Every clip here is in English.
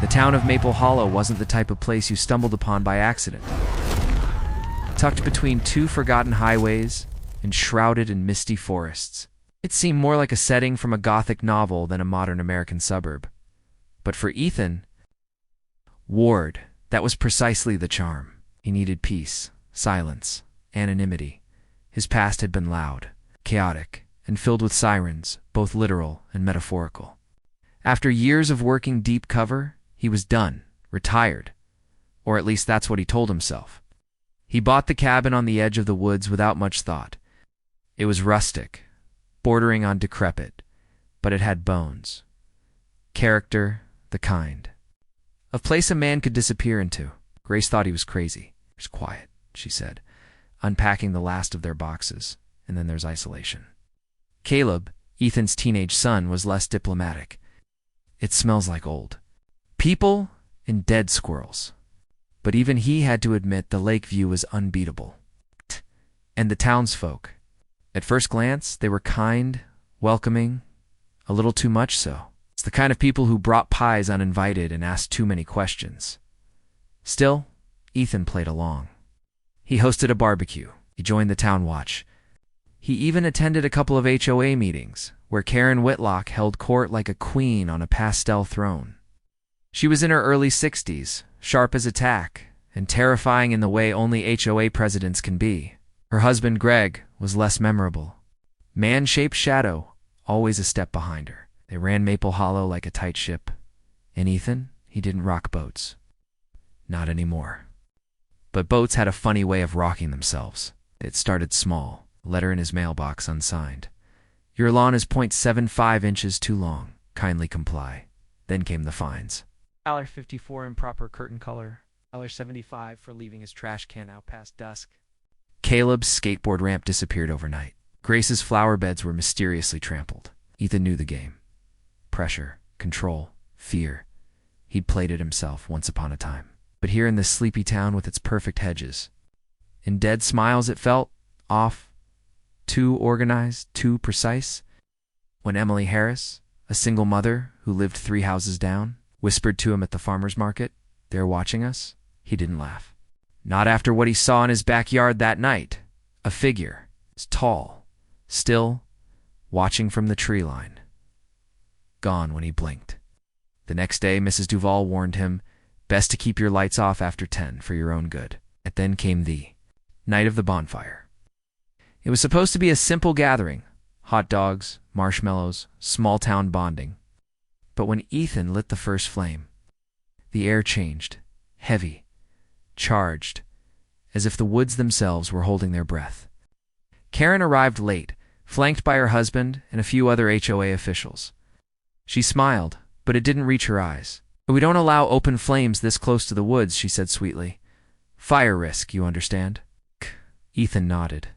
The town of Maple Hollow wasn't the type of place you stumbled upon by accident. Tucked between two forgotten highways and shrouded in misty forests, it seemed more like a setting from a Gothic novel than a modern American suburb. But for Ethan Ward, that was precisely the charm. He needed peace, silence, anonymity. His past had been loud, chaotic, and filled with sirens, both literal and metaphorical. After years of working deep cover, he was done, retired. Or at least that's what he told himself. He bought the cabin on the edge of the woods without much thought. It was rustic, bordering on decrepit, but it had bones. Character, the kind. A place a man could disappear into. Grace thought he was crazy. "It's quiet," she said, unpacking the last of their boxes, and then there's isolation. Caleb, Ethan's teenage son, was less diplomatic. "It smells like old people and dead squirrels." But even he had to admit the lake view was unbeatable. And the townsfolk. At first glance, they were kind, welcoming, a little too much so. It's the kind of people who brought pies uninvited and asked too many questions. Still, Ethan played along. He hosted a barbecue. He joined the town watch. He even attended a couple of HOA meetings, where Karen Whitlock held court like a queen on a pastel throne. She was in her early 60s, sharp as a tack, and terrifying in the way only HOA presidents can be. Her husband, Greg, was less memorable. Man-shaped shadow, always a step behind her. They ran Maple Hollow like a tight ship. And Ethan, he didn't rock boats. Not anymore. But boats had a funny way of rocking themselves. It started small, a letter in his mailbox unsigned. "Your lawn is 0.75 inches too long. Kindly comply." Then came the fines. $54 improper curtain color. $75 for leaving his trash can out past dusk. Caleb's skateboard ramp disappeared overnight. Grace's flower beds were mysteriously trampled. Ethan knew the game. Pressure, control, fear. He'd played it himself once upon a time. But here in this sleepy town with its perfect hedges, in dead smiles it felt off, too organized, too precise. When Emily Harris, a single mother who lived 3 houses down, whispered to him at the farmer's market, "They're watching us," he didn't laugh. Not after what he saw in his backyard that night. A figure, tall, still, watching from the tree line. Gone when he blinked. The next day, Mrs. Duval warned him, best to keep your lights off after 10 for your own good. And then came the night of the bonfire. It was supposed to be a simple gathering. Hot dogs, marshmallows, small-town bonding. But when Ethan lit the first flame, the air changed, heavy, charged, as if the woods themselves were holding their breath. Karen arrived late, flanked by her husband and a few other HOA officials. She smiled, but it didn't reach her eyes. "We don't allow open flames this close to the woods," she said sweetly. "Fire risk, you understand?" Ethan nodded,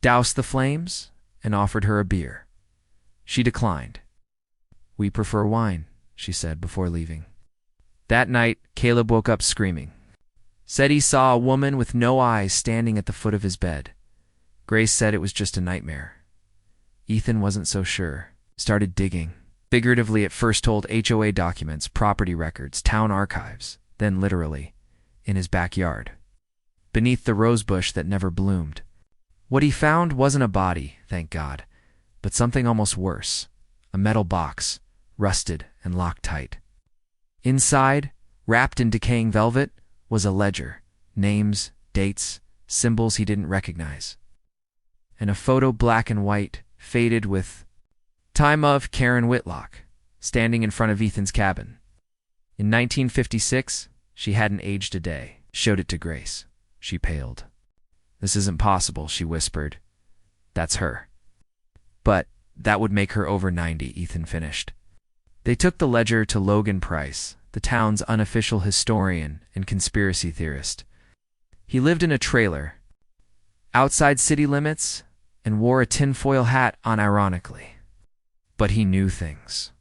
doused the flames, and offered her a beer. She declined. "We prefer wine," she said before leaving. That night, Caleb woke up screaming. Said he saw a woman with no eyes standing at the foot of his bed. Grace said it was just a nightmare. Ethan wasn't so sure. Started digging. Figuratively at first told HOA documents, property records, town archives, then literally, in his backyard, beneath the rose bush that never bloomed. What he found wasn't a body, thank God, but something almost worse, a metal box, rusted and locked tight. Inside, wrapped in decaying velvet, was a ledger, names, dates, symbols he didn't recognize, and a photo black and white, faded with time of Karen Whitlock, standing in front of Ethan's cabin. In 1956, she hadn't aged a day. Showed it to Grace. She paled. "This isn't possible," she whispered. "That's her." "But that would make her over 90, Ethan finished. They took the ledger to Logan Price, the town's unofficial historian and conspiracy theorist. He lived in a trailer, outside city limits, and wore a tinfoil hat unironically. But he knew things.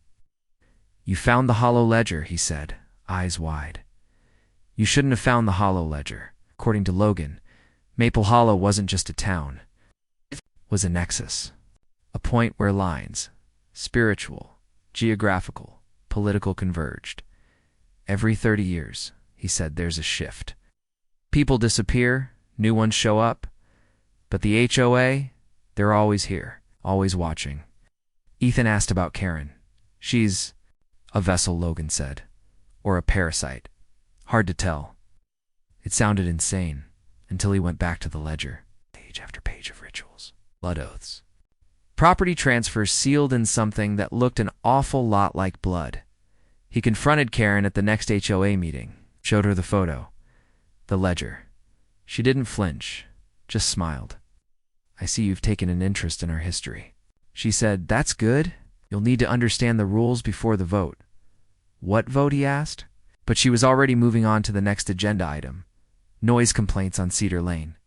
"You found the hollow ledger," he said, eyes wide. "You shouldn't have found the hollow ledger." According to Logan, Maple Hollow wasn't just a town. It was a nexus. A point where lines, spiritual, geographical, political, converged. Every 30 years, he said, there's a shift. People disappear, new ones show up, but the HOA, they're always here, always watching. Ethan asked about Karen. She's a vessel, Logan said, or a parasite. Hard to tell. It sounded insane until he went back to the ledger. Page after page of rituals, blood oaths, property transfers sealed in something that looked an awful lot like blood. He confronted Karen at the next HOA meeting, showed her the photo, the ledger. She didn't flinch, just smiled. I see you've taken an interest in our history. She said, that's good. You'll need to understand the rules before the vote. What vote, he asked? But she was already moving on to the next agenda item, noise complaints on Cedar Lane.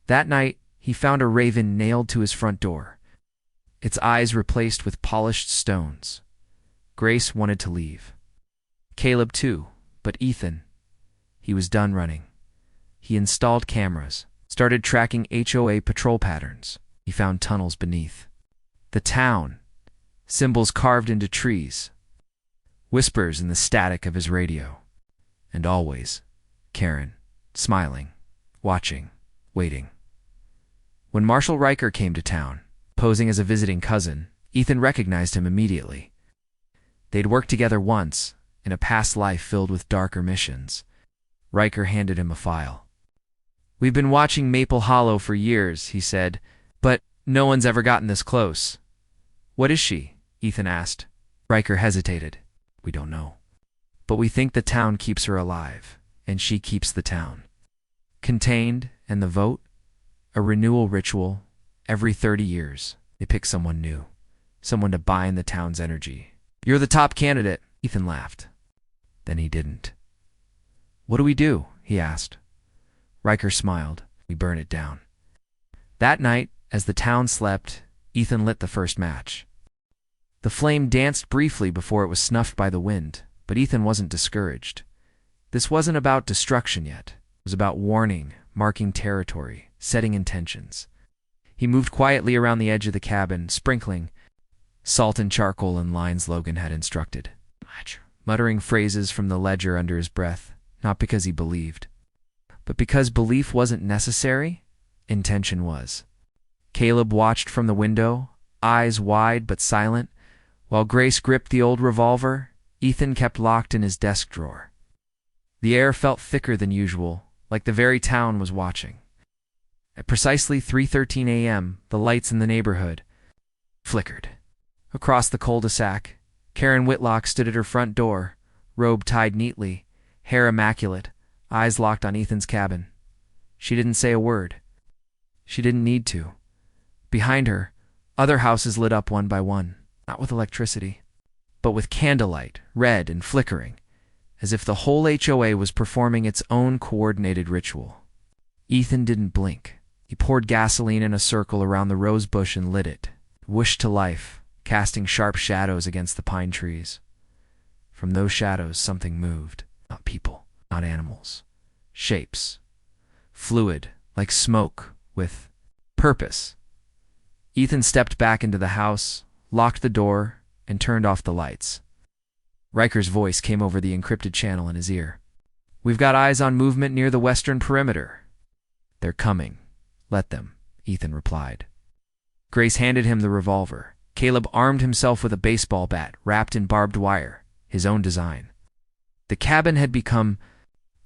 That night, he found a raven nailed to his front door, its eyes replaced with polished stones. Grace wanted to leave. Caleb too, but Ethan, he was done running. He installed cameras, started tracking HOA patrol patterns. He found tunnels beneath. The town, symbols carved into trees, whispers in the static of his radio. And always, Karen, smiling, watching, waiting. When Marshal Riker came to town, posing as a visiting cousin, Ethan recognized him immediately. They'd worked together once, in a past life filled with darker missions. Riker handed him a file. We've been watching Maple Hollow for years, he said, but no one's ever gotten this close. What is she? Ethan asked. Riker hesitated. We don't know. But we think the town keeps her alive, and she keeps the town. Contained, and the vote? A renewal ritual. Every 30 years, they pick someone new, someone to bind the town's energy. You're the top candidate, Ethan laughed. Then he didn't. What do we do? He asked. Riker smiled. We burn it down. That night, as the town slept, Ethan lit the first match. The flame danced briefly before it was snuffed by the wind, but Ethan wasn't discouraged. This wasn't about destruction yet. It was about warning, marking territory, setting intentions. He moved quietly around the edge of the cabin, sprinkling salt and charcoal in lines Logan had instructed, muttering phrases from the ledger under his breath, not because he believed, but because belief wasn't necessary, intention was. Caleb watched from the window, eyes wide but silent, while Grace gripped the old revolver. Ethan kept locked in his desk drawer. The air felt thicker than usual, like the very town was watching. At precisely 3:13 a.m., the lights in the neighborhood flickered. Across the cul-de-sac, Karen Whitlock stood at her front door, robe tied neatly, hair immaculate, eyes locked on Ethan's cabin. She didn't say a word. She didn't need to. Behind her, other houses lit up one by one, not with electricity, but with candlelight, red and flickering, as if the whole HOA was performing its own coordinated ritual. Ethan didn't blink. He poured gasoline in a circle around the rose bush and lit it, whooshed to life, casting sharp shadows against the pine trees. From those shadows, something moved. Not people, not animals. Shapes. Fluid, like smoke, with purpose. Ethan stepped back into the house, locked the door, and turned off the lights. Riker's voice came over the encrypted channel in his ear. We've got eyes on movement near the western perimeter. They're coming. Let them, Ethan replied. Grace handed him the revolver. Caleb armed himself with a baseball bat wrapped in barbed wire, his own design. The cabin had become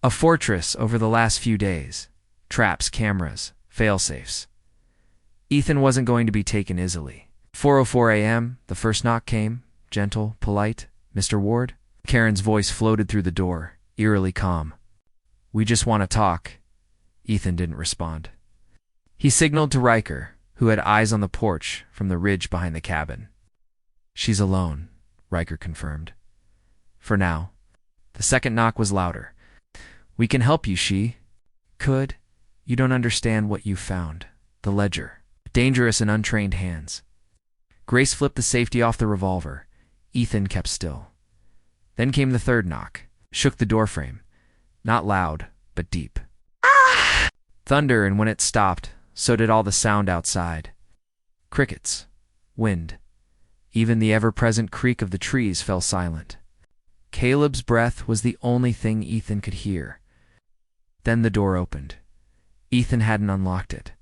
a fortress over the last few days. Traps, cameras, fail-safes. Ethan wasn't going to be taken easily. 4:04 a.m., the first knock came, gentle, polite. Mr. Ward? Karen's voice floated through the door, eerily calm. We just want to talk. Ethan didn't respond. He signaled to Riker, who had eyes on the porch from the ridge behind the cabin. She's alone, Riker confirmed. For now. The second knock was louder. We can help you, she. Could. You don't understand what you found. The ledger. Dangerous in untrained hands. Grace flipped the safety off the revolver. Ethan kept still. Then came the third knock. Shook the doorframe. Not loud, but deep. Ah! Thunder, and when it stopped, so did all the sound outside. Crickets. Wind. Even the ever-present creak of the trees fell silent. Caleb's breath was the only thing Ethan could hear. Then the door opened. Ethan hadn't unlocked it.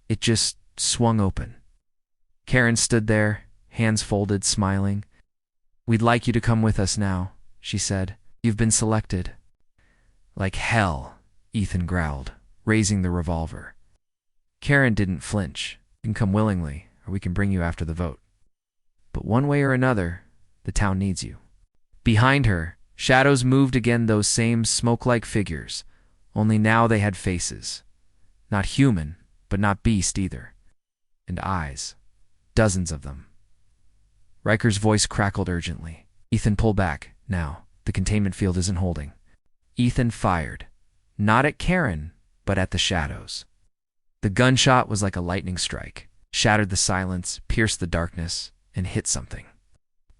It just swung open. Karen stood there, hands folded, smiling. "We'd like you to come with us now," she said. "You've been selected." "Like hell," Ethan growled, raising the revolver. Karen didn't flinch. "You can come willingly, or we can bring you after the vote. But one way or another, the town needs you." Behind her, shadows moved again, those same smoke-like figures, only now they had faces. Not human, but not beast either. And eyes. Dozens of them. Riker's voice crackled urgently. "Ethan, pull back, now. The containment field isn't holding." Ethan fired. Not at Karen, but at the shadows. The gunshot was like a lightning strike, shattered the silence, pierced the darkness, and hit something.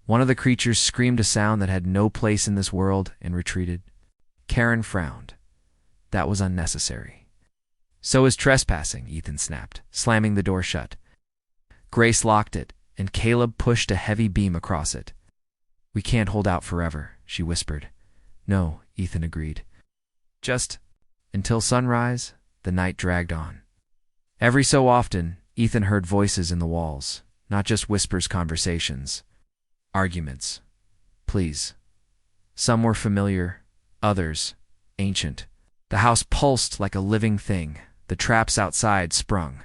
One of the creatures screamed a sound that had no place in this world and retreated. Karen frowned. That was unnecessary. "So is trespassing," Ethan snapped, slamming the door shut. Grace locked it, and Caleb pushed a heavy beam across it. "We can't hold out forever," she whispered. "No," Ethan agreed. "Just until sunrise." The night dragged on. Every so often, Ethan heard voices in the walls, not just whispers, conversations. Arguments. Pleas. Some were familiar, others ancient. The house pulsed like a living thing. The traps outside sprung.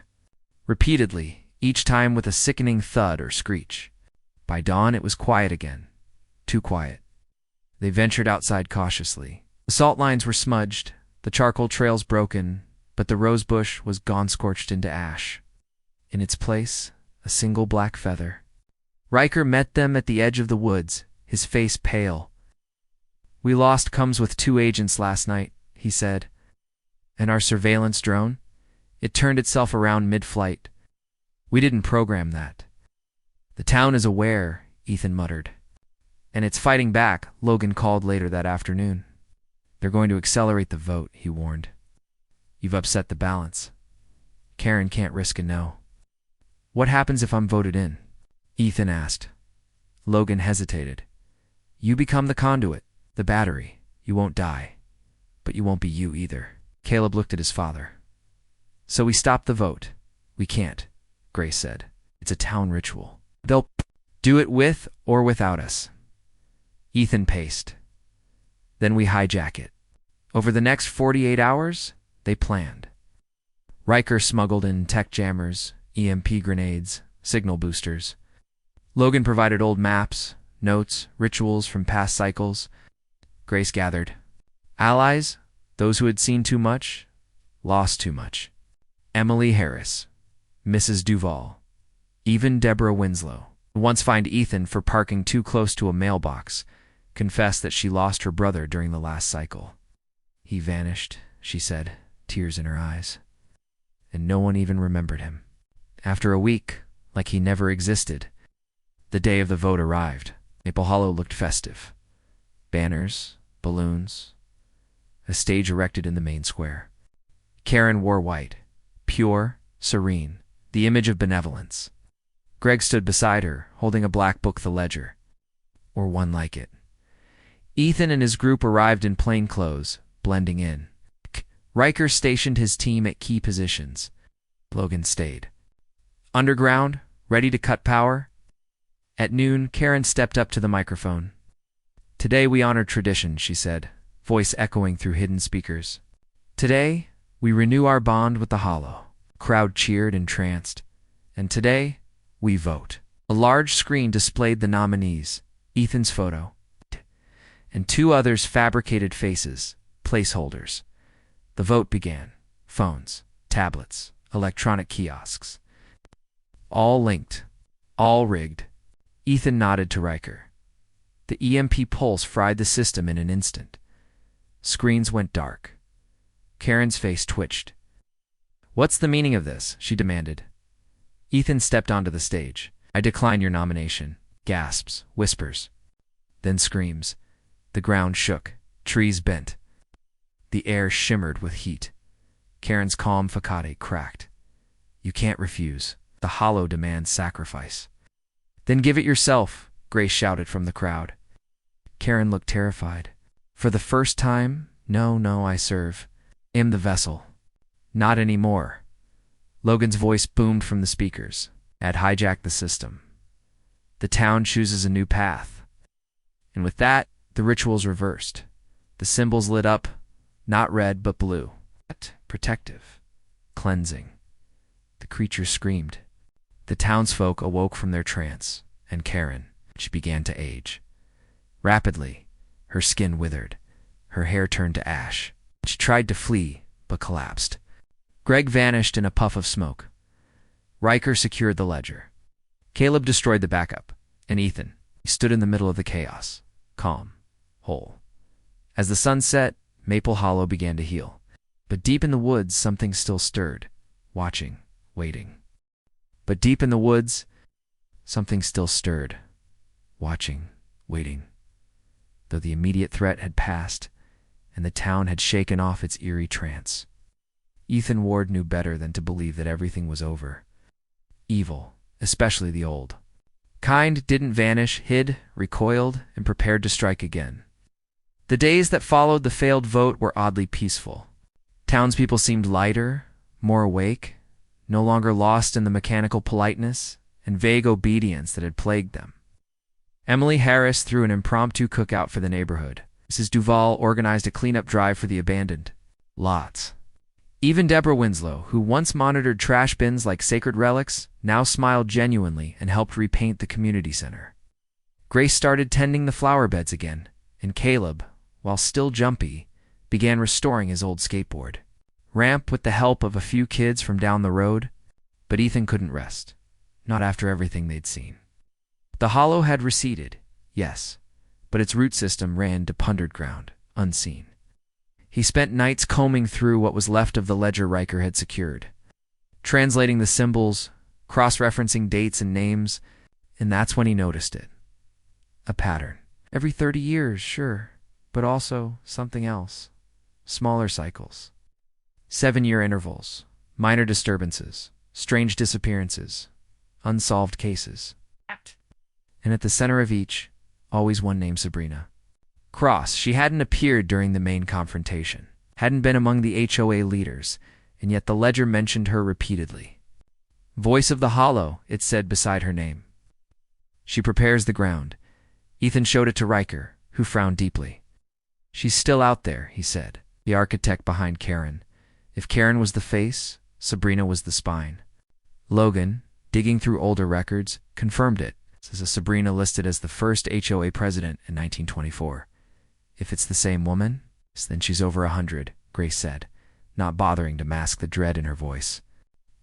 Repeatedly, each time with a sickening thud or screech. By dawn it was quiet again. Too quiet. They ventured outside cautiously. The salt lines were smudged, the charcoal trails broken, but the rose bush was gone, scorched into ash. In its place, a single black feather. Riker met them at the edge of the woods, his face pale. "We lost comms with 2 agents last night," he said. "And our surveillance drone? It turned itself around mid-flight. We didn't program that." "The town is aware," Ethan muttered. "And it's fighting back," Logan called later that afternoon. "They're going to accelerate the vote," he warned. "You've upset the balance. Karen can't risk a no." "What happens if I'm voted in?" Ethan asked. Logan hesitated. "You become the conduit, the battery. You won't die. But you won't be you either." Caleb looked at his father. "So we stop the vote." "We can't," Grace said. "It's a town ritual. They'll do it with or without us." Ethan paced. "Then we hijack it." Over the next 48 hours, they planned. Riker smuggled in tech jammers, EMP grenades, signal boosters. Logan provided old maps, notes, rituals from past cycles. Grace gathered. Allies, those who had seen too much, lost too much. Emily Harris, Mrs. Duval, even Deborah Winslow, once fined Ethan for parking too close to a mailbox, confessed that she lost her brother during the last cycle. "He vanished," she said, tears in her eyes. And no one even remembered him. After a week, like he never existed, the day of the vote arrived. Maple Hollow looked festive. Banners, balloons, a stage erected in the main square. Karen wore white, pure, serene, the image of benevolence. Greg stood beside her, holding a black book, the ledger. Or one like it. Ethan and his group arrived in plain clothes, blending in. Riker stationed his team at key positions. Logan stayed. Underground, ready to cut power? At noon, Karen stepped up to the microphone. "Today we honor tradition," she said, voice echoing through hidden speakers. "Today, we renew our bond with the Hollow." Crowd cheered, entranced. "And today, we vote." A large screen displayed the nominees, Ethan's photo, and 2 others' fabricated faces, placeholders. The vote began. Phones, tablets, electronic kiosks. All linked, all rigged. Ethan nodded to Riker. The EMP pulse fried the system in an instant. Screens went dark. Karen's face twitched. "What's the meaning of this?" she demanded. Ethan stepped onto the stage. "I decline your nomination." Gasps, whispers. Then screams. The ground shook. Trees bent. The air shimmered with heat. Karen's calm facade cracked. "You can't refuse. The Hollow demands sacrifice." "Then give it yourself," Grace shouted from the crowd. Karen looked terrified. For the first time, no, I serve. Am the vessel. Not anymore. Logan's voice boomed from the speakers. Had hijacked the system. The town chooses a new path. And with that, the ritual's reversed. The symbols lit up, not red but blue. Protective. Cleansing. The creature screamed. The townsfolk awoke from their trance, and Karen, she began to age. Rapidly, her skin withered. Her hair turned to ash. She tried to flee, but collapsed. Greg vanished in a puff of smoke. Riker secured the ledger. Caleb destroyed the backup, and Ethan, he stood in the middle of the chaos, calm, whole. As the sun set, Maple Hollow began to heal. But deep in the woods, something still stirred, watching, waiting. But deep in the woods, something still stirred, watching, waiting. Though the immediate threat had passed, and the town had shaken off its eerie trance. Ethan Ward knew better than to believe that everything was over. Evil, especially the old kind, didn't vanish, hid, recoiled, and prepared to strike again. The days that followed the failed vote were oddly peaceful. Townspeople seemed lighter, more awake, no longer lost in the mechanical politeness and vague obedience that had plagued them. Emily Harris threw an impromptu cookout for the neighborhood. Mrs. Duval organized a cleanup drive for the abandoned lots. Even Deborah Winslow, who once monitored trash bins like sacred relics, now smiled genuinely and helped repaint the community center. Grace started tending the flower beds again, and Caleb, while still jumpy, began restoring his old skateboard ramp with the help of a few kids from down the road. But Ethan couldn't rest, not after everything they'd seen. The hollow had receded, yes, but its root system ran to plundered ground, unseen. He spent nights combing through what was left of the ledger Riker had secured, translating the symbols, cross-referencing dates and names, and that's when he noticed it. A pattern. Every 30 years, sure, but also something else. Smaller cycles. 7-year intervals. Minor disturbances. Strange disappearances. Unsolved cases. And at the center of each, always one named Sabrina. Cross, she hadn't appeared during the main confrontation, hadn't been among the HOA leaders, and yet the ledger mentioned her repeatedly. Voice of the Hollow, it said beside her name. She prepares the ground. Ethan showed it to Riker, who frowned deeply. She's still out there, he said, the architect behind Karen. If Karen was the face, Sabrina was the spine. Logan, digging through older records, confirmed it, says a Sabrina listed as the first HOA president in 1924. If it's the same woman, then she's over 100, Grace said, not bothering to mask the dread in her voice.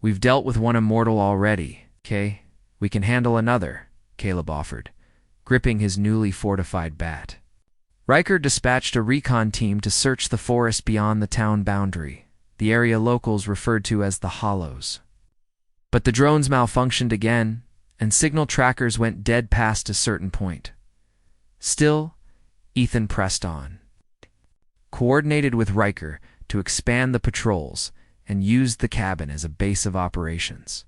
We've dealt with one immortal already, okay? We can handle another, Caleb offered, gripping his newly fortified bat. Riker dispatched a recon team to search the forest beyond the town boundary, the area locals referred to as the Hollows. But the drones malfunctioned again, and signal trackers went dead past a certain point. Still, Ethan pressed on. Coordinated with Riker to expand the patrols and used the cabin as a base of operations.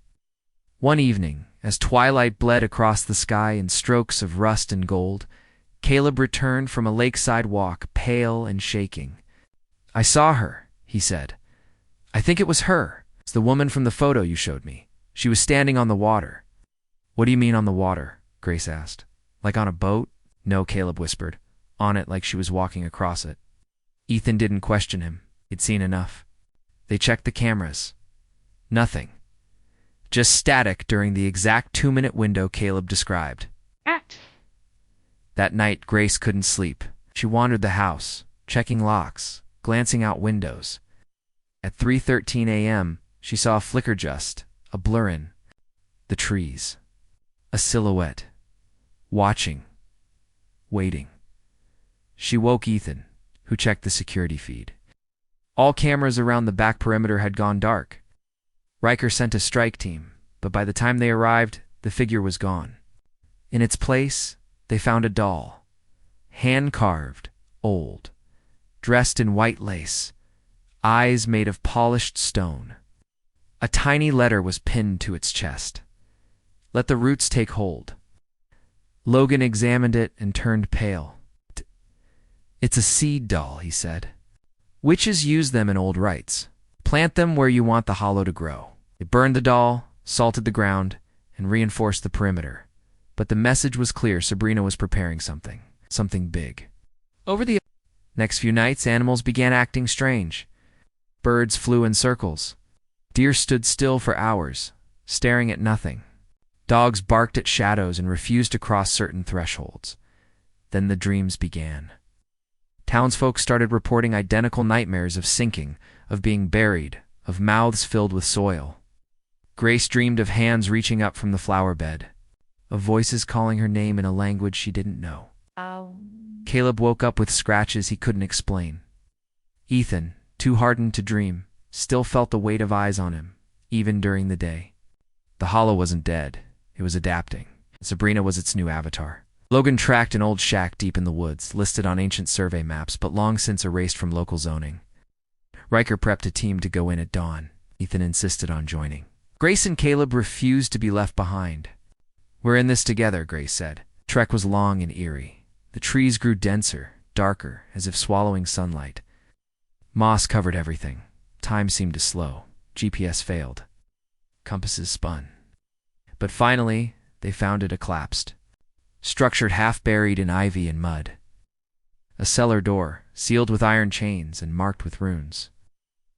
One evening, as twilight bled across the sky in strokes of rust and gold, Caleb returned from a lakeside walk, pale and shaking. I saw her, he said. I think it was her. It's the woman from the photo you showed me. She was standing on the water. What do you mean on the water? Grace asked. Like on a boat? No, Caleb whispered. On it like she was walking across it. Ethan didn't question him. He'd seen enough. They checked the cameras. Nothing. Just static during the exact 2-minute window Caleb described. That night, Grace couldn't sleep. She wandered the house, checking locks, glancing out windows. At 3:13 a.m., she saw a flicker, just a blur in the trees. A silhouette. Watching. Waiting. She woke Ethan, who checked the security feed. All cameras around the back perimeter had gone dark. Riker sent a strike team, but by the time they arrived, the figure was gone. In its place, they found a doll. Hand-carved, old, dressed in white lace, eyes made of polished stone. A tiny letter was pinned to its chest. Let the roots take hold. Logan examined it and turned pale. It's a seed doll, he said. Witches use them in old rites. Plant them where you want the hollow to grow. They burned the doll, salted the ground, and reinforced the perimeter. But the message was clear. Sabrina was preparing something big. Over the next few nights, animals began acting strange. Birds flew in circles. Deer stood still for hours, staring at nothing. Dogs barked at shadows and refused to cross certain thresholds. Then the dreams began. Townsfolk started reporting identical nightmares of sinking, of being buried, of mouths filled with soil. Grace dreamed of hands reaching up from the flower bed, of voices calling her name in a language she didn't know. Caleb woke up with scratches he couldn't explain. Ethan, too hardened to dream, still felt the weight of eyes on him, even during the day. The hollow wasn't dead. It was adapting. Sabrina was its new avatar. Logan tracked an old shack deep in the woods, listed on ancient survey maps, but long since erased from local zoning. Riker prepped a team to go in at dawn. Ethan insisted on joining. Grace and Caleb refused to be left behind. "We're in this together," Grace said. The trek was long and eerie. The trees grew denser, darker, as if swallowing sunlight. Moss covered everything. Time seemed to slow. GPS failed. Compasses spun. But finally, they found it collapsed. Structured half buried in ivy and mud. A cellar door, sealed with iron chains and marked with runes.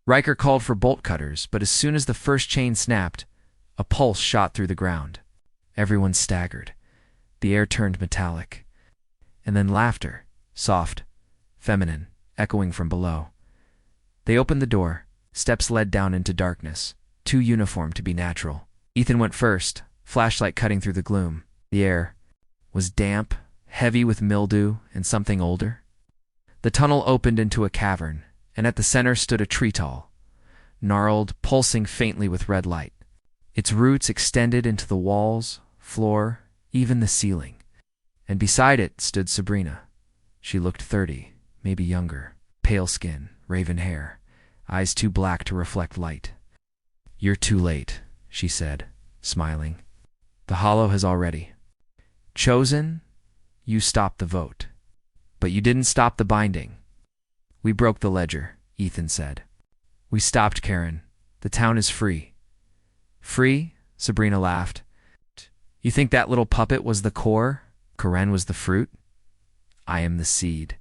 Riker called for bolt cutters, but as soon as the first chain snapped, a pulse shot through the ground. Everyone staggered. The air turned metallic. And then laughter, soft, feminine, echoing from below. They opened the door. Steps led down into darkness, too uniform to be natural. Ethan went first, flashlight cutting through the gloom. The air was damp, heavy with mildew and something older. The tunnel opened into a cavern, and at the center stood a tree tall, gnarled, pulsing faintly with red light. Its roots extended into the walls, floor, even the ceiling. And beside it stood Sabrina. She looked 30, maybe younger, pale skin, raven hair, eyes too black to reflect light. "You're too late," she said, smiling. "The hollow has already chosen. You stopped the vote. But you didn't stop the binding." "We broke the ledger," Ethan said. "We stopped Karen. The town is free." "Free?" Sabrina laughed. "You think that little puppet was the core? Karen was the fruit? I am the seed."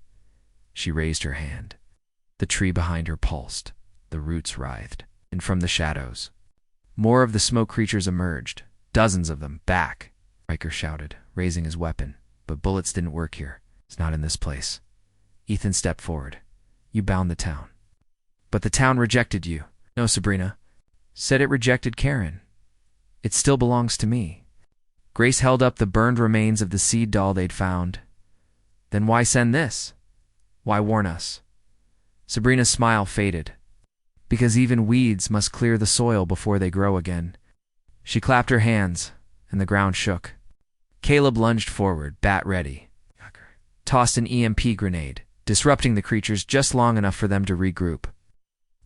She raised her hand. The tree behind her pulsed. The roots writhed. And from the shadows, more of the smoke creatures emerged. Dozens of them. "Back!" Riker shouted, raising his weapon. "But bullets didn't work here. It's not in this place." Ethan stepped forward. "You bound the town." "But the town rejected you." "No, Sabrina. Said it rejected Karen. It still belongs to me." Grace held up the burned remains of the seed doll they'd found. "Then why send this? Why warn us?" Sabrina's smile faded. "Because even weeds must clear the soil before they grow again." She clapped her hands, and the ground shook. Caleb lunged forward, bat ready. Tossed an EMP grenade, disrupting the creatures just long enough for them to regroup.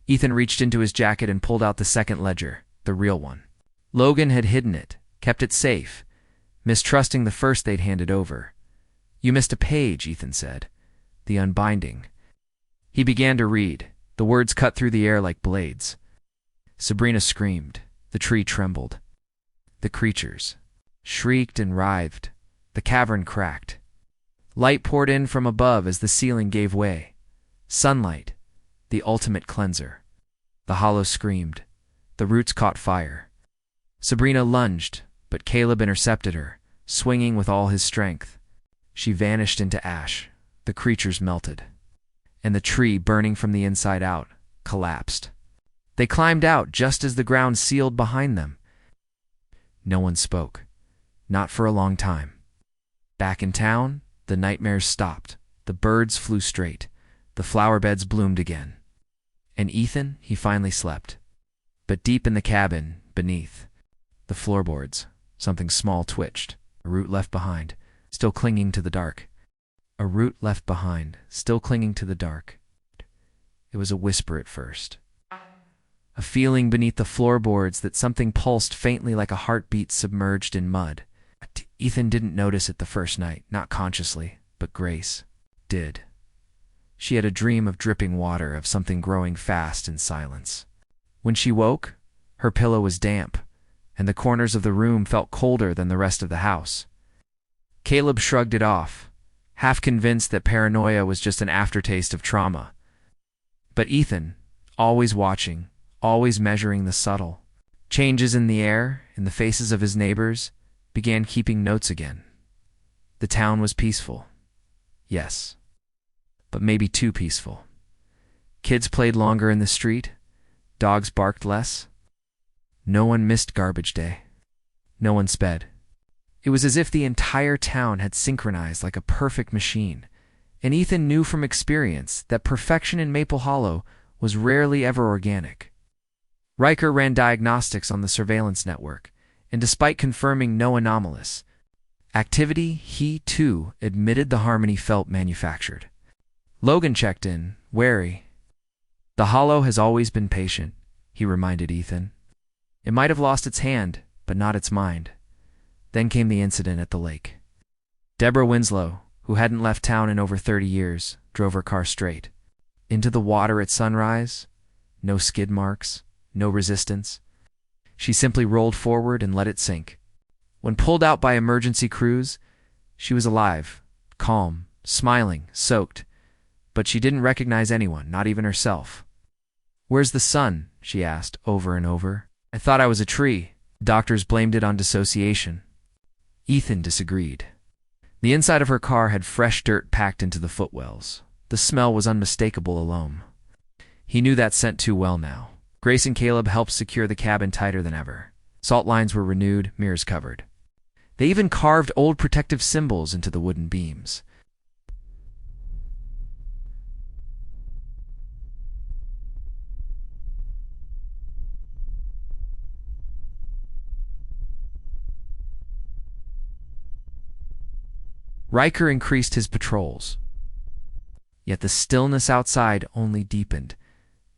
Ethan reached into his jacket and pulled out the second ledger, the real one. Logan had hidden it, kept it safe, mistrusting the first they'd handed over. "You missed a page," Ethan said. "The unbinding." He began to read. The words cut through the air like blades. Sabrina screamed. The tree trembled. The creatures shrieked and writhed. The cavern cracked. Light poured in from above as the ceiling gave way. Sunlight, the ultimate cleanser. The hollow screamed. The roots caught fire. Sabrina lunged, but Caleb intercepted her, swinging with all his strength. She vanished into ash. The creatures melted. And the tree, burning from the inside out, collapsed. They climbed out just as the ground sealed behind them. No one spoke. Not for a long time. Back in town, the nightmares stopped. The birds flew straight. The flower beds bloomed again. And Ethan, he finally slept. But deep in the cabin, beneath, the floorboards, something small twitched. A root left behind, still clinging to the dark. A root left behind, still clinging to the dark. It was a whisper at first. A feeling beneath the floorboards that something pulsed faintly like a heartbeat submerged in mud. Ethan didn't notice it the first night, not consciously, but Grace did. She had a dream of dripping water, of something growing fast in silence. When she woke, her pillow was damp, and the corners of the room felt colder than the rest of the house. Caleb shrugged it off, half convinced that paranoia was just an aftertaste of trauma. But Ethan, always watching, always measuring the subtle changes in the air, in the faces of his neighbors, began keeping notes again. The town was peaceful. Yes, but maybe too peaceful. Kids played longer in the street. Dogs barked less. No one missed garbage day. No one sped. It was as if the entire town had synchronized like a perfect machine, and Ethan knew from experience that perfection in Maple Hollow was rarely ever organic. Riker ran diagnostics on the surveillance network, and despite confirming no anomalous activity, he, too, admitted the harmony felt manufactured. Logan checked in, wary. The Hollow has always been patient, he reminded Ethan. It might have lost its hand, but not its mind. Then came the incident at the lake. Deborah Winslow, who hadn't left town in over 30 years, drove her car straight into the water at sunrise. No skid marks, no resistance. She simply rolled forward and let it sink. When pulled out by emergency crews, she was alive, calm, smiling, soaked, but she didn't recognize anyone, not even herself. "Where's the sun?" she asked over and over. "I thought I was a tree." Doctors blamed it on dissociation. Ethan disagreed. The inside of her car had fresh dirt packed into the footwells. The smell was unmistakable alone. He knew that scent too well now. Grace and Caleb helped secure the cabin tighter than ever. Salt lines were renewed, mirrors covered. They even carved old protective symbols into the wooden beams. Riker increased his patrols. Yet the stillness outside only deepened.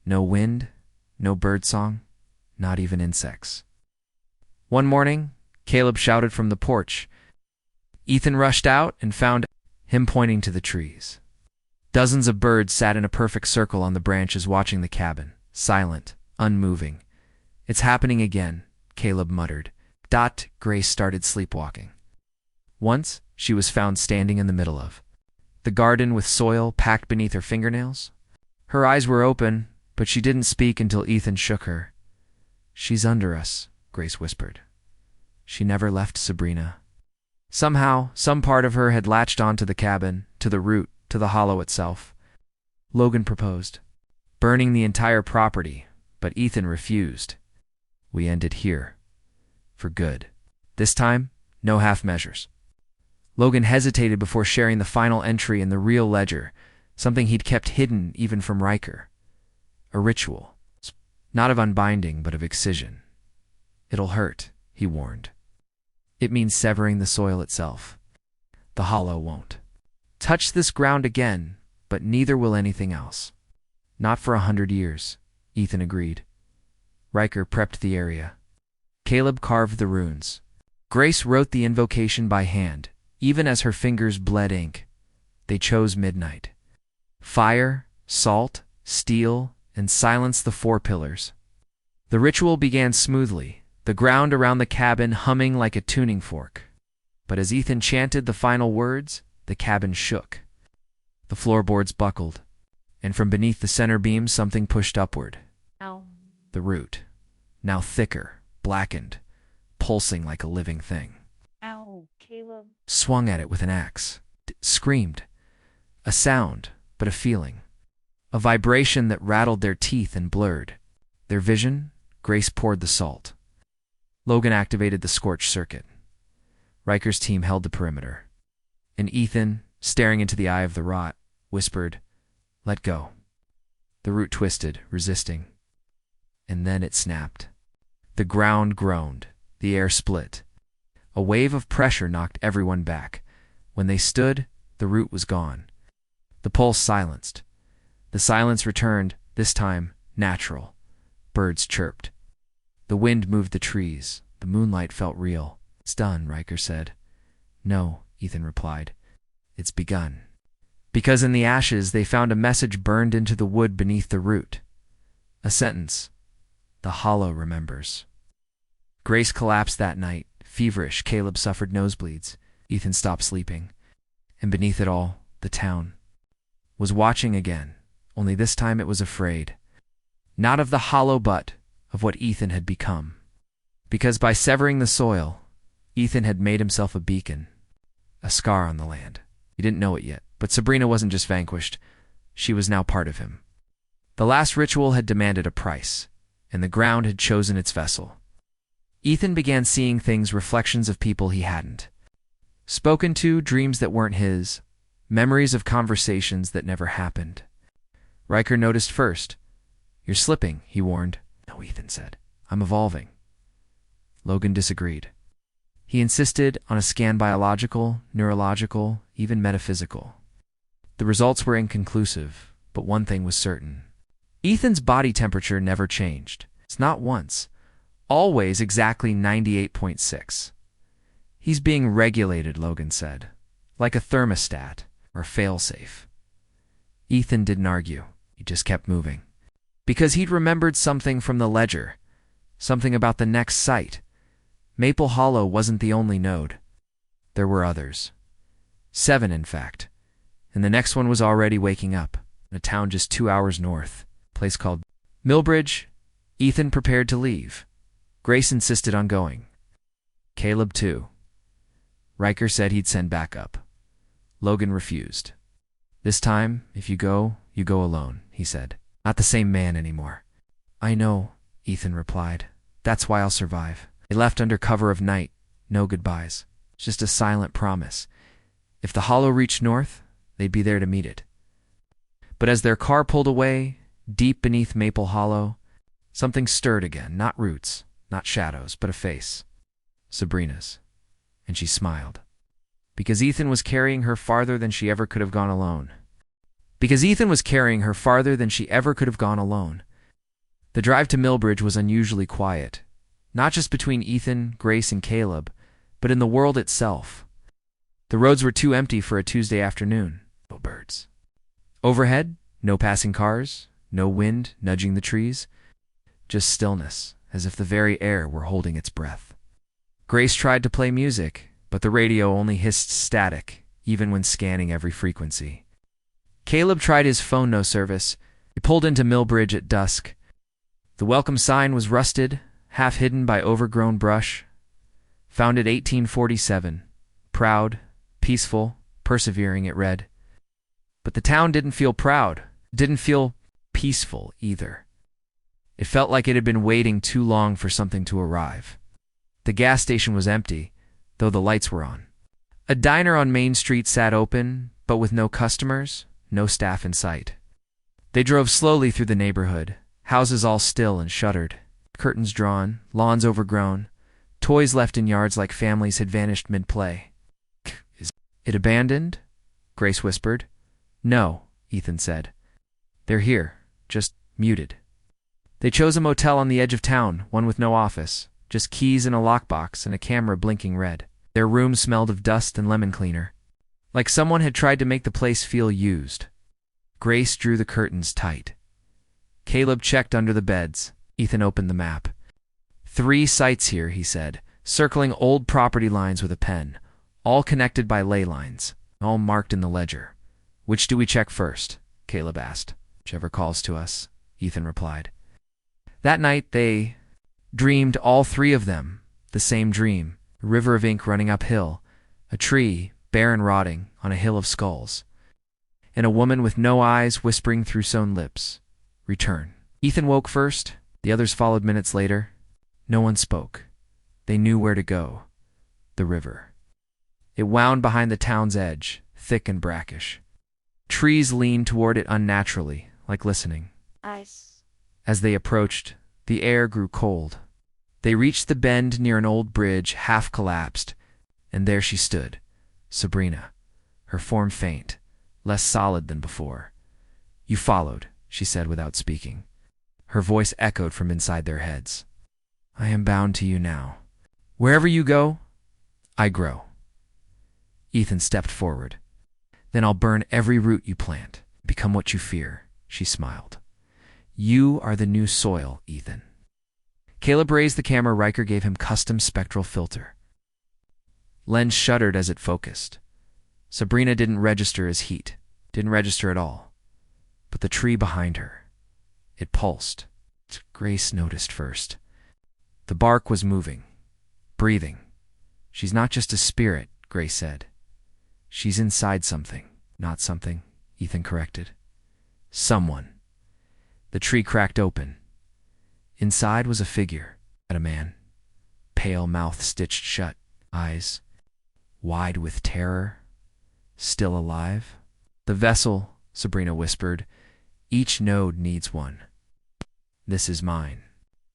No wind, no birdsong, not even insects. One morning, Caleb shouted from the porch. Ethan rushed out and found him pointing to the trees. Dozens of birds sat in a perfect circle on the branches watching the cabin, silent, unmoving. "It's happening again," Caleb muttered. Grace started sleepwalking. Once, she was found standing in the middle of the garden with soil packed beneath her fingernails. Her eyes were open, but she didn't speak until Ethan shook her. "She's under us," Grace whispered. She never left Sabrina. Somehow, some part of her had latched onto the cabin, to the root, to the hollow itself. Logan proposed burning the entire property, but Ethan refused. We ended here. For good. This time, no half measures. Logan hesitated before sharing the final entry in the real ledger, something he'd kept hidden even from Riker. A ritual. Not of unbinding, but of excision. "It'll hurt," he warned. "It means severing the soil itself. The hollow won't touch this ground again, but neither will anything else." "Not for 100 years, Ethan agreed. Riker prepped the area. Caleb carved the runes. Grace wrote the invocation by hand, even as her fingers bled ink. They chose midnight. Fire, salt, steel, and silence the 4 pillars. The ritual began smoothly, the ground around the cabin humming like a tuning fork. But as Ethan chanted the final words, the cabin shook. The floorboards buckled, and from beneath the center beam something pushed upward. Ow. The root, now thicker, blackened, pulsing like a living thing. Ow, Caleb. Swung at it with an axe. Screamed. A sound, but a feeling. A vibration that rattled their teeth and blurred their vision. Grace poured the salt. Logan activated the scorch circuit. Riker's team held the perimeter. And Ethan, staring into the eye of the rot, whispered, "Let go." The root twisted, resisting. And then it snapped. The ground groaned. The air split. A wave of pressure knocked everyone back. When they stood, the root was gone. The pulse silenced. The silence returned, this time natural. Birds chirped. The wind moved the trees. The moonlight felt real. "It's done," Riker said. "No," Ethan replied. "It's begun." because in the ashes they found a message burned into the wood beneath the root. A sentence. The hollow remembers. Grace collapsed that night. Feverish, Caleb suffered nosebleeds. Ethan stopped sleeping. And beneath it all, the town was watching again, only this time it was afraid. Not of the hollow, but of what Ethan had become. Because by severing the soil, Ethan had made himself a beacon, a scar on the land. He didn't know it yet, but Sabrina wasn't just vanquished. She was now part of him. The last ritual had demanded a price, and the ground had chosen its vessel. Ethan began seeing things, reflections of people he hadn't spoken to, dreams that weren't his, memories of conversations that never happened. Riker noticed first. "You're slipping," he warned. "No," Ethan said. "I'm evolving." Logan disagreed. He insisted on a scan, biological, neurological, even metaphysical. The results were inconclusive, but one thing was certain. Ethan's body temperature never changed. It's not once. Always exactly 98.6. "He's being regulated," Logan said, "like a thermostat or failsafe." Ethan didn't argue. He just kept moving. Because he'd remembered something from the ledger, something about the next site. Maple Hollow wasn't the only node. There were others. 7, in fact. And the next one was already waking up, in a town just 2 hours north, a place called Millbridge. Ethan prepared to leave. Grace insisted on going. Caleb, too. Riker said he'd send backup. Logan refused. "This time, if you go alone," he said. "Not the same man anymore." "I know," Ethan replied. "That's why I'll survive." They left under cover of night. No goodbyes. Just a silent promise. If the hollow reached north, they'd be there to meet it. But as their car pulled away, deep beneath Maple Hollow, something stirred again. Not roots, not shadows, but a face. Sabrina's. And she smiled. Because Ethan was carrying her farther than she ever could have gone alone. Because Ethan was carrying her farther than she ever could have gone alone. The drive to Millbridge was unusually quiet. Not just between Ethan, Grace, and Caleb, but in the world itself. The roads were too empty for a Tuesday afternoon. No birds. Overhead, no passing cars, no wind nudging the trees. Just stillness, as if the very air were holding its breath. Grace tried to play music, but the radio only hissed static, even when scanning every frequency. Caleb tried his phone, no service. He pulled into Millbridge at dusk. The welcome sign was rusted, half hidden by overgrown brush. Founded 1847. Proud, peaceful, persevering, it read. But the town didn't feel proud. It didn't feel peaceful either. It felt like it had been waiting too long for something to arrive. The gas station was empty, though the lights were on. A diner on Main Street sat open, but with no customers, no staff in sight. They drove slowly through the neighborhood, houses all still and shuttered, curtains drawn, lawns overgrown, toys left in yards like families had vanished mid-play. "Is it abandoned?" Grace whispered. "No," Ethan said. "They're here, just muted." They chose a motel on the edge of town, one with no office, just keys in a lockbox and a camera blinking red. Their room smelled of dust and lemon cleaner, like someone had tried to make the place feel used. Grace drew the curtains tight. Caleb checked under the beds. Ethan opened the map. 3 sites here, he said, circling old property lines with a pen, all connected by ley lines, all marked in the ledger. "Which do we check first?" Caleb asked. "Whichever calls to us," Ethan replied. That night they dreamed, all 3 of them, the same dream, a river of ink running uphill, a tree, bare and rotting, on a hill of skulls, and a woman with no eyes whispering through sewn lips, "Return." Ethan woke first, the others followed minutes later. No one spoke. They knew where to go. The river. It wound behind the town's edge, thick and brackish. Trees leaned toward it unnaturally, like listening. Ice. As they approached, the air grew cold. They reached the bend near an old bridge, half collapsed, and there she stood, Sabrina, her form faint, less solid than before. "You followed," she said without speaking. Her voice echoed from inside their heads. "I am bound to you now. Wherever you go, I grow." Ethan stepped forward. Then I'll burn every root you plant, become what you fear, she smiled. You are the new soil, Ethan. Caleb raised the camera Riker gave him custom spectral filter. Lens shuddered as it focused. Sabrina didn't register as heat, didn't register at all. But the tree behind her, it pulsed. Grace noticed first. The bark was moving, breathing. She's not just a spirit, Grace said. She's inside something. Not something, Ethan corrected. Someone. The tree cracked open. Inside was a figure, a man. Pale mouth stitched shut, eyes wide with terror. Still alive? The vessel, Sabrina whispered. Each node needs one. This is mine.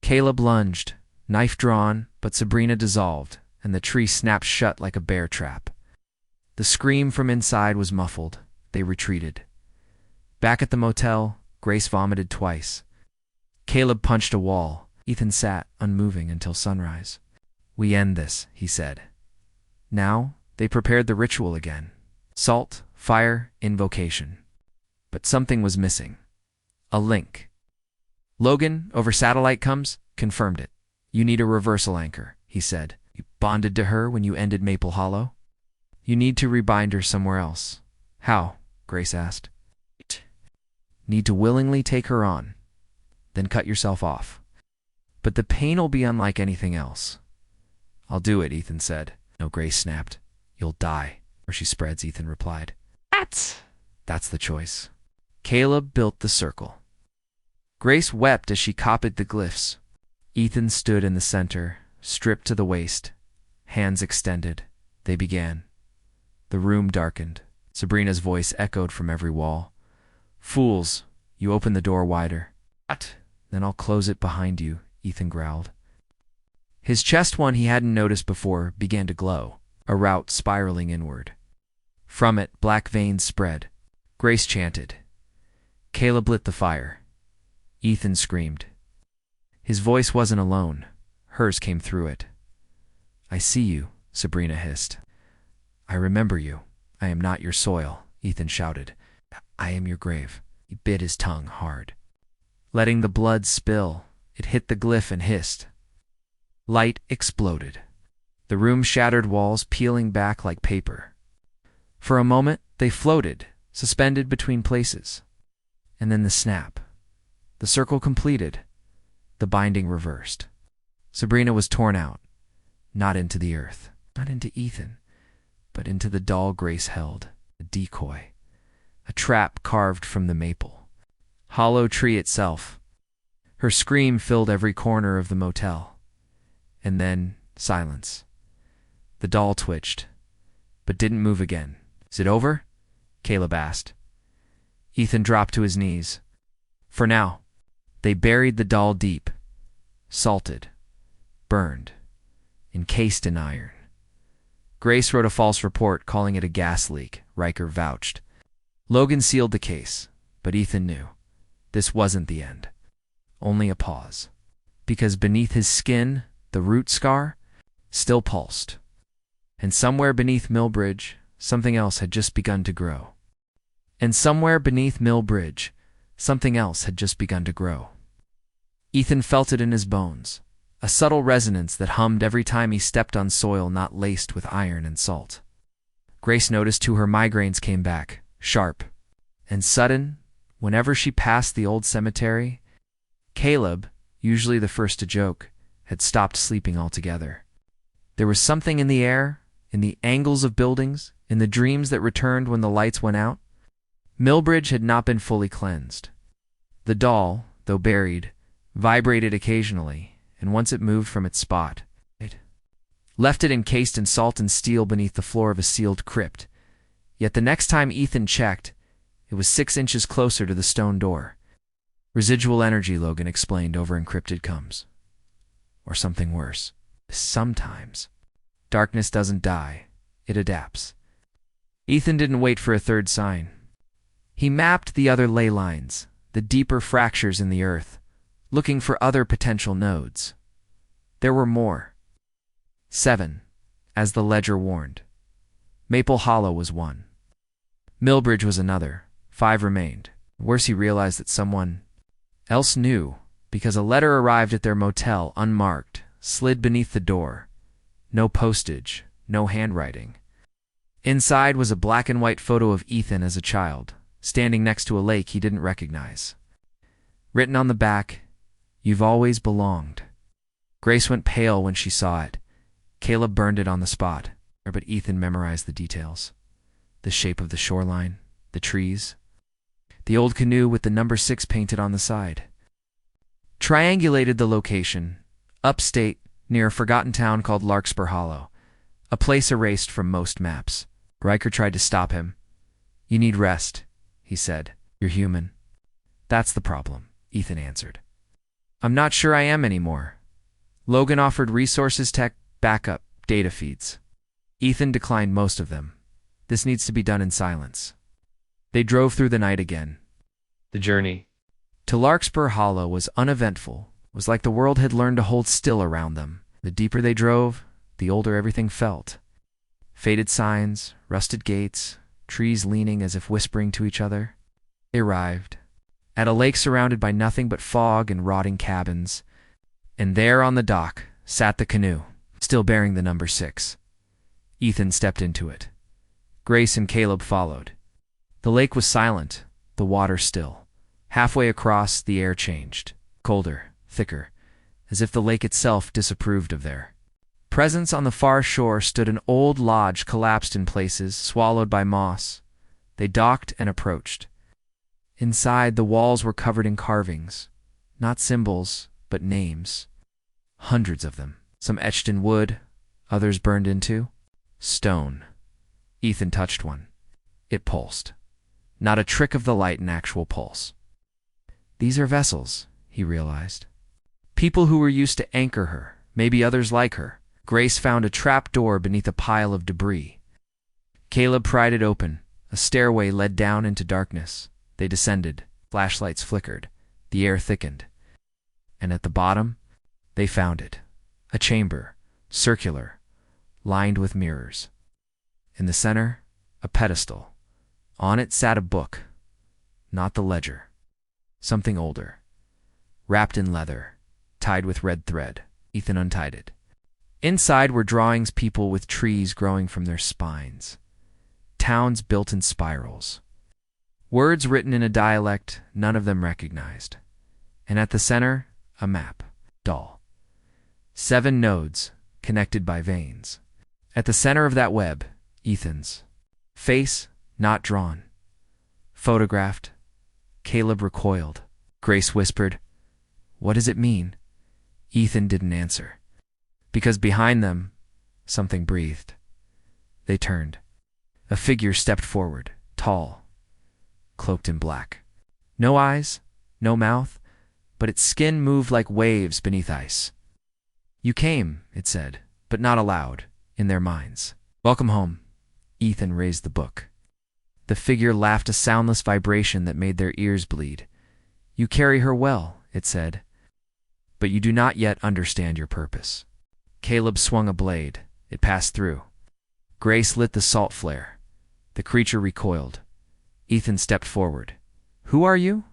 Caleb lunged, knife drawn, but Sabrina dissolved, and the tree snapped shut like a bear trap. The scream from inside was muffled. They retreated. Back at the motel, Grace vomited twice. Caleb punched a wall. Ethan sat, unmoving, until sunrise. We end this, he said. Now, they prepared the ritual again. Salt, fire, invocation. But something was missing. A link. Logan, over satellite comes, confirmed it. You need a reversal anchor, he said. You bonded to her when you ended Maple Hollow? You need to rebind her somewhere else. How? Grace asked. Need to willingly take her on, then cut yourself off. But the pain'll be unlike anything else. I'll do it, Ethan said. No, Grace snapped. You'll die, or she spreads, Ethan replied. That's the choice. Caleb built the circle. Grace wept as she copied the glyphs. Ethan stood in the center, stripped to the waist, hands extended. They began. The room darkened. Sabrina's voice echoed from every wall. Fools, you open the door wider. Then I'll close it behind you, Ethan growled. His chest, one he hadn't noticed before, began to glow, a route spiraling inward. From it, black veins spread. Grace chanted. Caleb lit the fire. Ethan screamed. His voice wasn't alone. Hers came through it. I see you, Sabrina hissed. I remember you. I am not your soil, Ethan shouted. I am your grave. He bit his tongue hard. Letting the blood spill, it hit the glyph and hissed. Light exploded. The room shattered, walls peeling back like paper. For a moment, they floated, suspended between places. And then the snap. The circle completed. The binding reversed. Sabrina was torn out. Not into the earth, not into Ethan, but into the doll Grace held, a decoy, a trap carved from the maple. Hollow tree itself. Her scream filled every corner of the motel. And then, silence. The doll twitched, but didn't move again. Is it over? Caleb asked. Ethan dropped to his knees. For now. They buried the doll deep, salted, burned, encased in iron. Grace wrote a false report calling it a gas leak, Riker vouched. Logan sealed the case, but Ethan knew. This wasn't the end. Only a pause. Because beneath his skin, the root scar still pulsed. And somewhere beneath Millbridge, something else had just begun to grow. And somewhere beneath Millbridge, something else had just begun to grow. Ethan felt it in his bones, a subtle resonance that hummed every time he stepped on soil not laced with iron and salt. Grace noticed too her migraines came back, sharp and sudden, whenever she passed the old cemetery. Caleb, usually the first to joke, had stopped sleeping altogether. There was something in the air, in the angles of buildings, in the dreams that returned when the lights went out. Millbridge had not been fully cleansed. The doll, though buried, vibrated occasionally, and once it moved from its spot, it left it encased in salt and steel beneath the floor of a sealed crypt. Yet the next time Ethan checked, it was 6 inches closer to the stone door. Residual energy, Logan explained, over encrypted comes. Or something worse. Sometimes. Darkness doesn't die. It adapts. Ethan didn't wait for a third sign. He mapped the other ley lines, the deeper fractures in the earth, looking for other potential nodes. There were more. 7, as the ledger warned. Maple Hollow was one. Millbridge was another. 5 remained. Worse, he realized that someone else knew, because a letter arrived at their motel unmarked, slid beneath the door. No postage, no handwriting. Inside was a black and white photo of Ethan as a child, standing next to a lake he didn't recognize. Written on the back, "You've always belonged." Grace went pale when she saw it. Caleb burned it on the spot, but Ethan memorized the details. The shape of the shoreline, the trees, the old canoe with the number 6 painted on the side. Triangulated the location, upstate, near a forgotten town called Larkspur Hollow, a place erased from most maps. Riker tried to stop him. "You need rest," he said. "You're human." "That's the problem," Ethan answered. "I'm not sure I am anymore." Logan offered resources, tech, backup, data feeds. Ethan declined most of them. This needs to be done in silence. They drove through the night again. The journey to Larkspur Hollow was uneventful. It was like the world had learned to hold still around them. The deeper they drove, the older everything felt. Faded signs, rusted gates, trees leaning as if whispering to each other. They arrived at a lake surrounded by nothing but fog and rotting cabins. And there on the dock sat the canoe, still bearing the number 6. Ethan stepped into it. Grace and Caleb followed. The lake was silent, the water still. Halfway across, the air changed. Colder, thicker, as if the lake itself disapproved of their presence. On the far shore stood an old lodge, collapsed in places, swallowed by moss. They docked and approached. Inside, the walls were covered in carvings, not symbols, but names. Hundreds of them, some etched in wood, others burned into stone. Ethan touched one. It pulsed. Not a trick of the light, an actual pulse. These are vessels, he realized. People who were used to anchor her, maybe others like her. Grace found a trap door beneath a pile of debris. Caleb pried it open. A stairway led down into darkness. They descended. Flashlights flickered. The air thickened. And at the bottom, they found it. A chamber, circular, lined with mirrors. In the center, a pedestal. On it sat a book. Not the ledger. Something older. Wrapped in leather, tied with red thread. Ethan untied it. Inside were drawings, people with trees growing from their spines. Towns built in spirals. Words written in a dialect none of them recognized. And at the center, a map. Dull. 7 nodes, connected by veins. At the center of that web, Ethan's face, not drawn. Photographed. Caleb recoiled. Grace whispered, "What does it mean?" Ethan didn't answer. Because behind them, something breathed. They turned. A figure stepped forward, tall, cloaked in black. No eyes, no mouth, but its skin moved like waves beneath ice. "You came," it said, but not aloud, in their minds. "Welcome home." Ethan raised the book. The figure laughed, a soundless vibration that made their ears bleed. "You carry her well," it said, "but you do not yet understand your purpose." Caleb swung a blade. It passed through. Grace lit the salt flare. The creature recoiled. Ethan stepped forward. "Who are you?"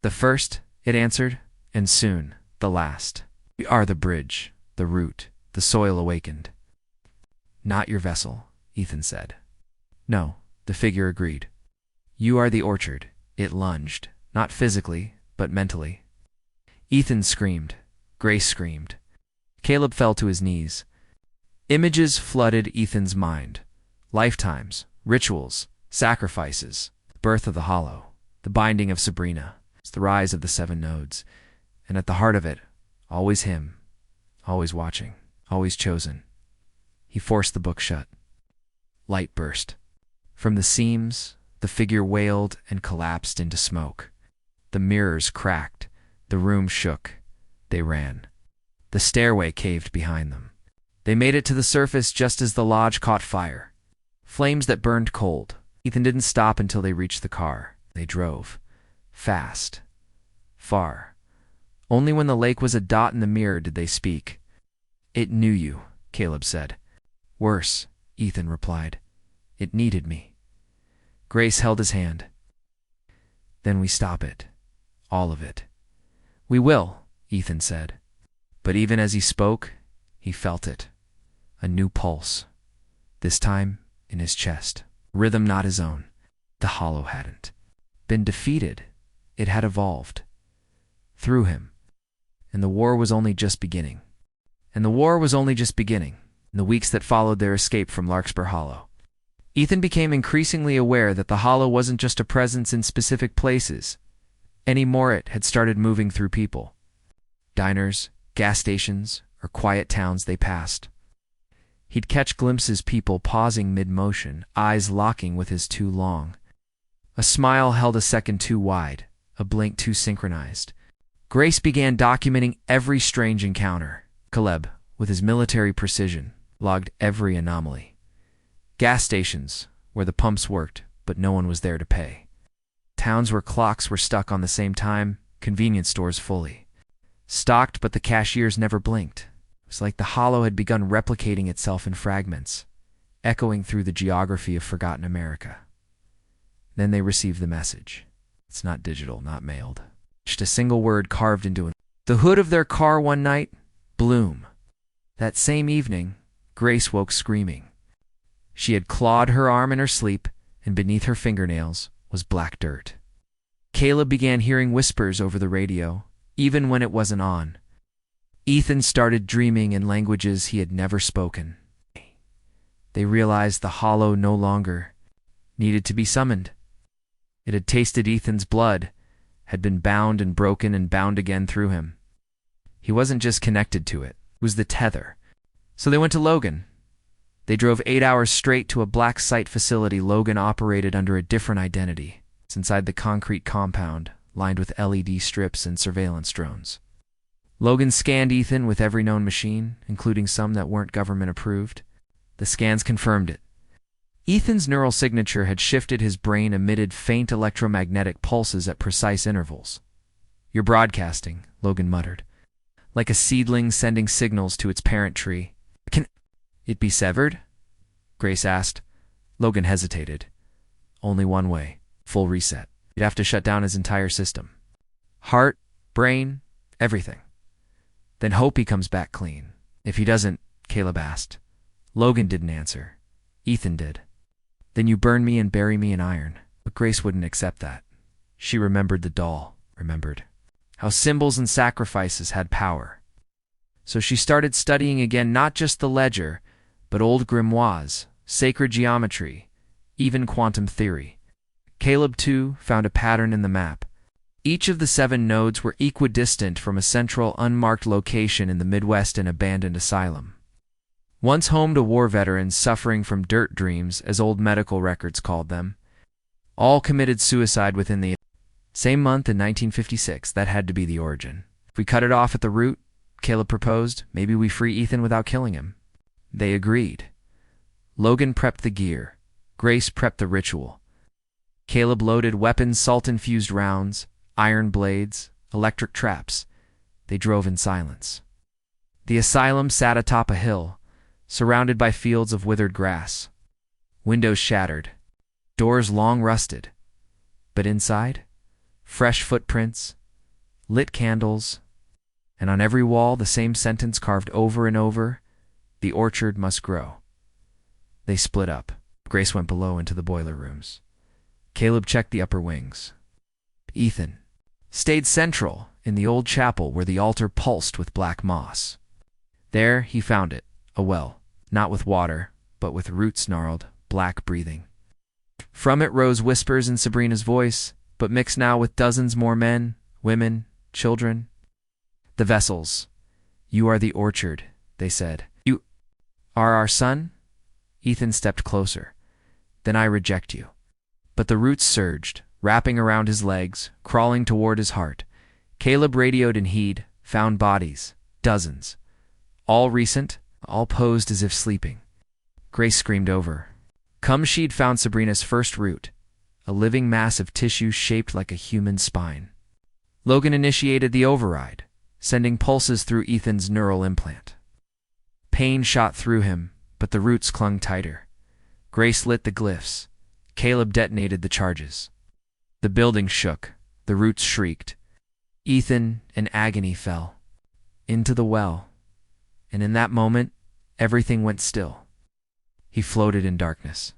"The first," it answered, "and soon the last. We are the bridge, the root, the soil awakened." "Not your vessel," Ethan said. "No," the figure agreed. "You are the orchard." It lunged, not physically, but mentally. Ethan screamed. Grace screamed. Caleb fell to his knees. Images flooded Ethan's mind. Lifetimes, rituals, sacrifices, the birth of the Hollow, the binding of Sabrina, the rise of the 7 nodes, and at the heart of it, always him, always watching, always chosen. He forced the book shut. Light burst. From the seams, the figure wailed and collapsed into smoke. The mirrors cracked. The room shook. They ran. The stairway caved behind them. They made it to the surface just as the lodge caught fire. Flames that burned cold. Ethan didn't stop until they reached the car. They drove. Fast. Far. Only when the lake was a dot in the mirror did they speak. "It knew you," Caleb said. "Worse," Ethan replied. "It needed me." Grace held his hand. Then we stop it. All of it. We will, Ethan said. But even as he spoke, he felt it. A new pulse. This time in his chest. Rhythm not his own. The hollow hadn't been defeated. It had evolved. Through him. And the war was only just beginning. In the weeks that followed their escape from Larkspur Hollow. Ethan became increasingly aware that the Hollow wasn't just a presence in specific places. Anymore, it had started moving through people. Diners, gas stations, or quiet towns they passed. He'd catch glimpses people pausing mid-motion, eyes locking with his too long. A smile held a second too wide, a blink too synchronized. Grace began documenting every strange encounter. Caleb, with his military precision, logged every anomaly. Gas stations, where the pumps worked, but no one was there to pay. Towns where clocks were stuck on the same time, convenience stores fully stocked, but the cashiers never blinked. It was like the Hollow had begun replicating itself in fragments, echoing through the geography of forgotten America. Then they received the message. It's not digital, not mailed. Just a single word carved into the hood of their car one night, Bloom. That same evening, Grace woke screaming. She had clawed her arm in her sleep, and beneath her fingernails was black dirt. Caleb began hearing whispers over the radio, even when it wasn't on. Ethan started dreaming in languages he had never spoken. They realized the Hollow no longer needed to be summoned. It had tasted Ethan's blood, had been bound and broken and bound again through him. He wasn't just connected to it, it was the tether. So they went to Logan. They drove 8 hours straight to a black site facility Logan operated under a different identity. It's inside the concrete compound, lined with LED strips and surveillance drones. Logan scanned Ethan with every known machine, including some that weren't government approved. The scans confirmed it. Ethan's neural signature had shifted. His brain emitted faint electromagnetic pulses at precise intervals. "You're broadcasting," Logan muttered, like a seedling sending signals to its parent tree. "Can it be severed?" Grace asked. Logan hesitated. "Only one way. Full reset. You'd have to shut down his entire system. Heart, brain, everything. Then hope he comes back clean." "If he doesn't," Caleb asked. Logan didn't answer. Ethan did. "Then you burn me and bury me in iron." But Grace wouldn't accept that. She remembered the doll, remembered how symbols and sacrifices had power. So she started studying again, not just the ledger, but old grimoires, sacred geometry, even quantum theory. Caleb, too, found a pattern in the map. Each of the 7 nodes were equidistant from a central, unmarked location in the Midwest, an abandoned asylum. Once home to war veterans suffering from dirt dreams, as old medical records called them. All committed suicide within the same month in 1956. That had to be the origin. If we cut it off at the root, Caleb proposed, maybe we free Ethan without killing him. They agreed. Logan prepped the gear. Grace prepped the ritual. Caleb loaded weapons, salt-infused rounds, iron blades, electric traps. They drove in silence. The asylum sat atop a hill, surrounded by fields of withered grass. Windows shattered, doors long rusted. But inside, fresh footprints, lit candles, and on every wall the same sentence carved over and over: "The orchard must grow." They split up. Grace went below into the boiler rooms. Caleb checked the upper wings. Ethan stayed central in the old chapel where the altar pulsed with black moss. There he found it, a well, not with water, but with roots gnarled, black breathing. From it rose whispers in Sabrina's voice, but mixed now with dozens more men, women, children. "The vessels. You are the orchard," they said. "You are our son?" Ethan stepped closer. "Then I reject you." But the roots surged, wrapping around his legs, crawling toward his heart. Caleb radioed in heed, found bodies, dozens. All recent, all posed as if sleeping. Grace screamed over. Come, she'd found Sabrina's first root, a living mass of tissue shaped like a human spine. Logan initiated the override, sending pulses through Ethan's neural implant. Pain shot through him, but the roots clung tighter. Grace lit the glyphs. Caleb detonated the charges. The building shook. The roots shrieked. Ethan, in agony, fell into the well. And in that moment, everything went still. He floated in darkness.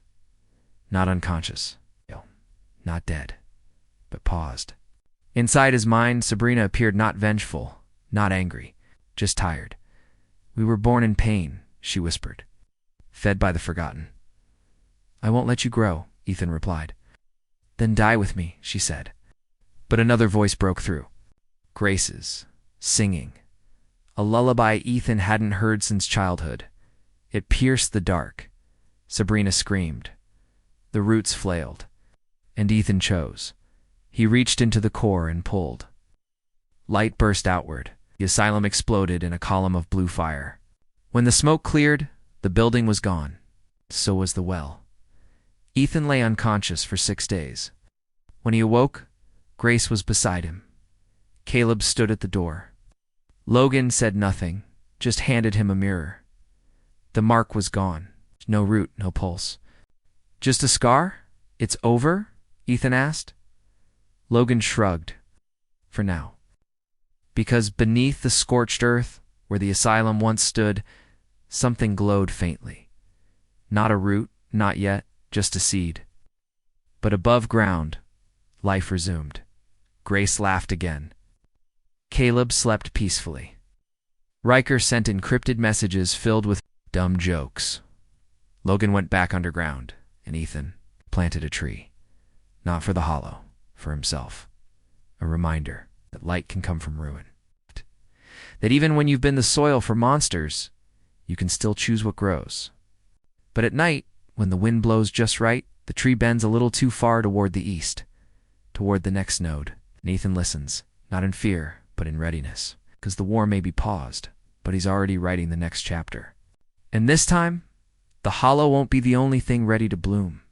Not unconscious. Not dead. But paused. Inside his mind, Sabrina appeared not vengeful, not angry, just tired. "We were born in pain," she whispered. "Fed by the forgotten." "I won't let you grow," Ethan replied. "Then die with me," she said. But another voice broke through. Grace's, singing. A lullaby Ethan hadn't heard since childhood. It pierced the dark. Sabrina screamed. The roots flailed. And Ethan chose. He reached into the core and pulled. Light burst outward. The asylum exploded in a column of blue fire. When the smoke cleared, the building was gone. So was the well. Ethan lay unconscious for 6 days. When he awoke, Grace was beside him. Caleb stood at the door. Logan said nothing, just handed him a mirror. The mark was gone. No root, no pulse. "Just a scar? It's over?" Ethan asked. Logan shrugged. "For now." Because beneath the scorched earth, where the asylum once stood, something glowed faintly. Not a root, not yet, just a seed. But above ground, life resumed. Grace laughed again. Caleb slept peacefully. Riker sent encrypted messages filled with dumb jokes. Logan went back underground, and Ethan planted a tree. Not for the hollow, for himself. A reminder that light can come from ruin. That even when you've been the soil for monsters, you can still choose what grows. But at night, when the wind blows just right, the tree bends a little too far toward the east, toward the next node. And Ethan listens, not in fear, but in readiness, because the war may be paused, but he's already writing the next chapter. And this time, the hollow won't be the only thing ready to bloom.